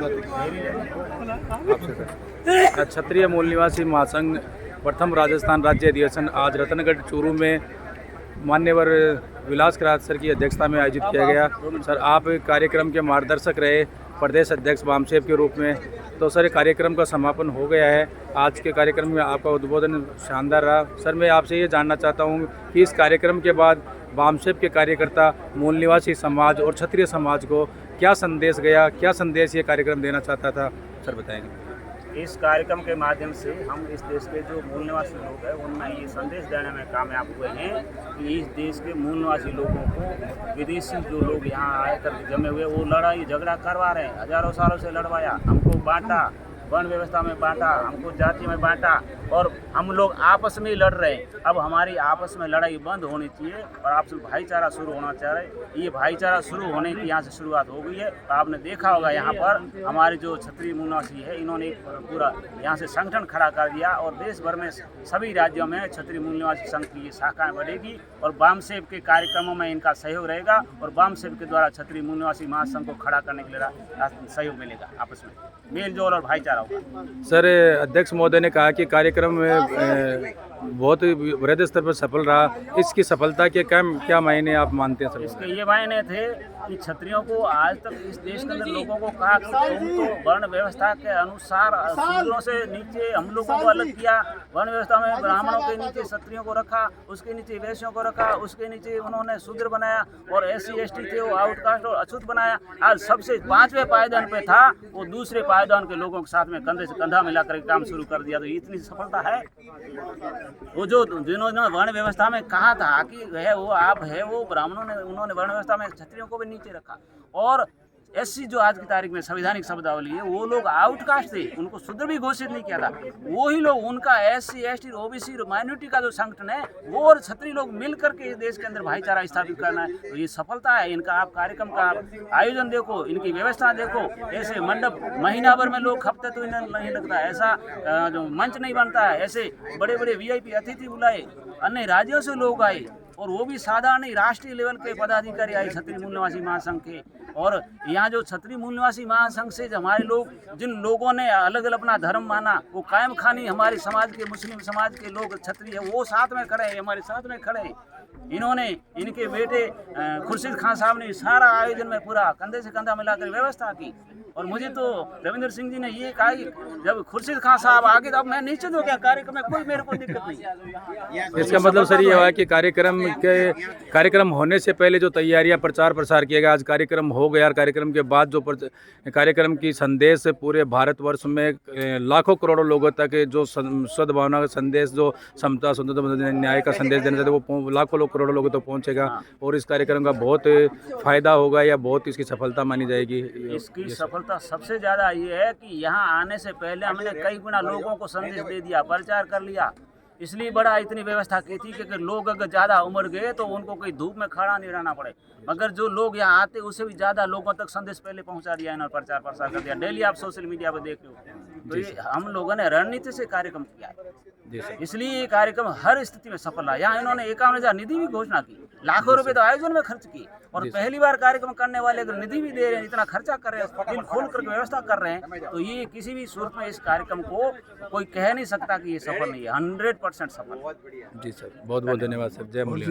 आपसे सर। क्षत्रिय मूल निवासी महासंघ प्रथम राजस्थान राज्य अधिवेशन आज रतनगढ़ चूरू में मान्यवर विलास करात सर की अध्यक्षता में आयोजित किया गया। सर, आप कार्यक्रम के मार्गदर्शक रहे प्रदेश अध्यक्ष वामसेव के रूप में। तो सर, कार्यक्रम का समापन हो गया है। आज के कार्यक्रम में आपका उद्बोधन शानदार रहा। सर, मैं आपसे ये जानना चाहता हूँ कि इस कार्यक्रम के बाद वामसेव के कार्यकर्ता, मूल निवासी समाज और क्षत्रिय समाज को क्या संदेश गया, क्या संदेश ये कार्यक्रम देना चाहता था, सर बताएंगे। इस कार्यक्रम के माध्यम से हम इस देश के जो मूल निवासी लोग हैं उनमें ये संदेश देने में कामयाब हुए हैं कि इस देश के मूल निवासी लोगों को विदेशी जो लोग यहाँ आए कर जमे हुए वो लड़ाई झगड़ा करवा रहे हैं। हजारों सालों से लड़वाया, हमको बांटा, वर्ण व्यवस्था में बांटा, हमको जाति में बांटा और हम लोग आपस में ही लड़ रहे हैं। अब हमारी आपस में लड़ाई बंद होनी चाहिए और आपस में भाईचारा शुरू होना चाहिए। ये भाईचारा शुरू होने की यहाँ से शुरुआत हो गई है। तो आपने देखा होगा यहाँ पर हमारे जो क्षत्रिय मूल निवासी है इन्होंने पूरा यहाँ से संगठन खड़ा कर दिया और देश भर में सभी राज्यों में क्षत्रिय मूल निवासी संघ की ये शाखाएं बढ़ेगी और वामसेव के कार्यक्रमों में इनका सहयोग रहेगा और वामसेव के द्वारा क्षत्रिय मूल निवासी महासंघ को खड़ा करने के लिए सहयोग मिलेगा। आपस में मेल जोल और भाईचारा होगा। सर, अध्यक्ष महोदय ने कहा कि कार्यक्रम में बहुत वृहद स्तर पर सफल रहा। इसकी सफलता के क्या मायने आप मानते हैं सर? इसके ये मायने थे कि क्षत्रियों को आज तक इस देश के अंदर लोगों को कहा कि तुम तो वर्ण व्यवस्था के अनुसार शूद्रों से नीचे हम लोगों को अलग किया। वर्ण व्यवस्था में ब्राह्मणों के नीचे क्षत्रियों को रखा, उसके नीचे वैश्यों को रखा, उसके नीचे उन्होंने शूद्र बनाया और SC ST थे वो आउटकास्ट और अछूत बनाया। आज सबसे 5वें पायदान पे था वो दूसरे पायदान के लोगों के साथ में कंधे से कंधा मिलाकर काम शुरू कर दिया। तो इतनी सफलता है। वो जो जिन्होंने वर्ण व्यवस्था में कहा था कि है वो आप है वो ब्राह्मणों ने, उन्होंने वर्ण व्यवस्था में क्षत्रियों को भी नीचे रखा और SC जो आज की तारीख में संवैधानिक शब्दावली है वो लोग आउटकास्ट थे, उनको शूद्र भी घोषित नहीं किया था। वो ही लोग उनका SC ST OBC माइनॉरिटी का जो संगठन है वो और क्षत्रिय लोग मिल करके इस देश के अंदर भाईचारा स्थापित करना है। तो ये सफलता है इनका। आप कार्यक्रम का आयोजन देखो, इनकी व्यवस्था देखो, ऐसे मंडप महीना भर में लोग खपते तो इन्हें नहीं लगता, ऐसा जो मंच नहीं बनता है, ऐसे बड़े बड़े VIP अतिथि बुलाए, अन्य राज्यों से लोग आए और वो भी साधारण नहीं, राष्ट्रीय लेवल के पदाधिकारी आए क्षत्रिय मूल निवासी महासंघ के। और यहाँ जो क्षत्रिय मूल निवासी महासंघ से हमारे लोग, जिन लोगों ने अलग अलग अपना धर्म माना, वो कायम खानी हमारे समाज के, मुस्लिम समाज के लोग क्षत्रिय है वो साथ में खड़े हैं, हमारे साथ में खड़े हैं। इन्होंने, इनके बेटे खुर्शीद खान साहब ने सारा आयोजन में पूरा कंधे से कंधा मिलाकर व्यवस्था की। और मुझे तो रविंद्र सिंह जी ने ये कहा कि जब खुर्शीद खान साहब आगे तो अब मैं निश्चित हो गया कार्यक्रम में कोई मेरे को दिक्कत नहीं। इसका मतलब सर ये हुआ कि कार्यक्रम होने से पहले जो तैयारियां प्रचार प्रसार किया गया, आज कार्यक्रम हो गया। कार्यक्रम के बाद जो कार्यक्रम की संदेश पूरे भारतवर्ष में लाखों करोड़ों लोगों तक जो सद्भावना का संदेश, जो समता स्वतंत्रता न्याय का संदेश देना चाहते वो लाखों करोड़ों लोगों तक पहुंचेगा और इस कार्यक्रम का बहुत फायदा होगा या बहुत इसकी सफलता मानी जाएगी। इसकी सफलता सबसे ज्यादा ये है कि यहाँ आने से पहले हमने कई गुना लोगों को संदेश दे दिया, प्रचार कर लिया, इसलिए बड़ा इतनी व्यवस्था की थी कि लोग अगर ज़्यादा उम्र गए तो उनको कोई धूप में खड़ा नहीं रहना पड़े। मगर जो लोग यहाँ आते उससे भी ज़्यादा लोगों तक संदेश पहले पहुँचा दिया, इन्होंने प्रचार प्रसार कर दिया। डेली आप सोशल मीडिया पर देख रहे हो। तो ये हम लोगों ने रणनीति से कार्यक्रम किया, इसलिए ये कार्यक्रम हर स्थिति में सफल रहा। यहाँ इन्होंने 51,000 निधि भी घोषणा की, लाखों रुपए तो आयोजन में खर्च की और पहली बार कार्यक्रम करने वाले अगर निधि भी दे रहे हैं, इतना खर्चा कर रहे हैं, दिल खोल करके व्यवस्था कर रहे हैं, तो ये किसी भी सूरत में इस कार्यक्रम को कोई कह नहीं सकता कि ये सफल नहीं है। 100% सफल। जी सर, बहुत बहुत धन्यवाद सर। जय मूल्य।